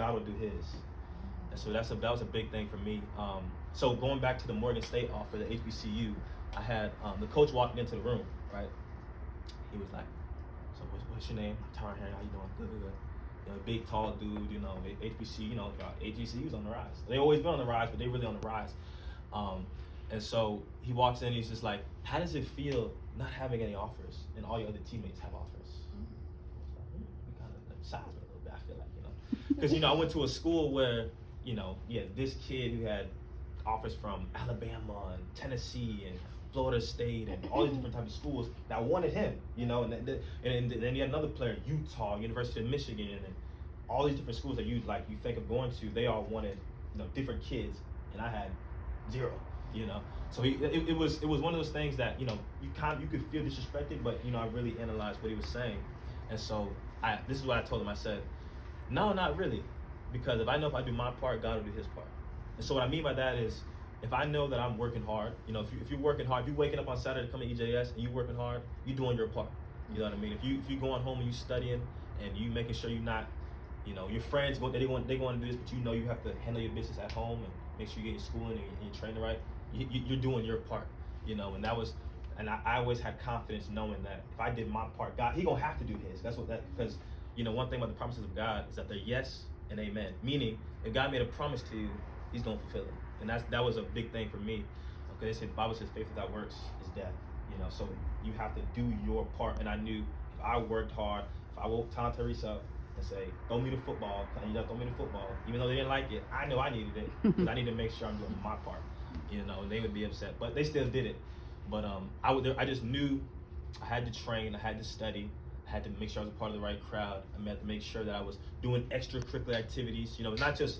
God will do His. And so that was a big thing for me. So going back to the Morgan State offer, the HBCU, I had the coach walking into the room, right? He was like, "So what's your name?" I'm Tyron Henry. How you doing? Good, good, good. You know, big, tall dude. You know, HBCU. You know, HBCU's on the rise. They always been on the rise, but they really on the rise. And so he walks in. He's just like, "How does it feel not having any offers and all your other teammates have offers?" We kind of like size me a little bit. I feel like, you know, because I went to a school where this kid who had offers from Alabama and Tennessee and Florida State and all these different types of schools that wanted him, and then you had another player, Utah, University of Michigan, and all these different schools that you think of going to. They all wanted, different kids, and I had zero, So it was one of those things that you could feel disrespected, but I really analyzed what he was saying, and so this is what I told him. I said, no, not really, because if I do my part, God will do His part. And so what I mean by that is, if I know that I'm working hard, if you're working hard, if you're waking up on Saturday to come to EJS and you're working hard, you're doing your part. You know what I mean? If you going home and you studying and you making sure you're not, your friends they want to do this, but you have to handle your business at home and make sure you get your schooling and you're training right. You're doing your part, and I always had confidence knowing that if I did my part, God, He gonna have to do His. Because one thing about the promises of God is that they're yes and amen. Meaning, if God made a promise to you, He's gonna fulfill it. And that was a big thing for me. Okay, the Bible says faith without works is death. So you have to do your part. And I knew if I worked hard, if I woke Tom Tyrese up and say, throw me the football, throw me the football, even though they didn't like it, I know I needed it because I need to make sure I'm doing my part. And they would be upset, but they still did it. But I just knew I had to train, I had to study, I had to make sure I was a part of the right crowd. I had to make sure that I was doing extracurricular activities. Not just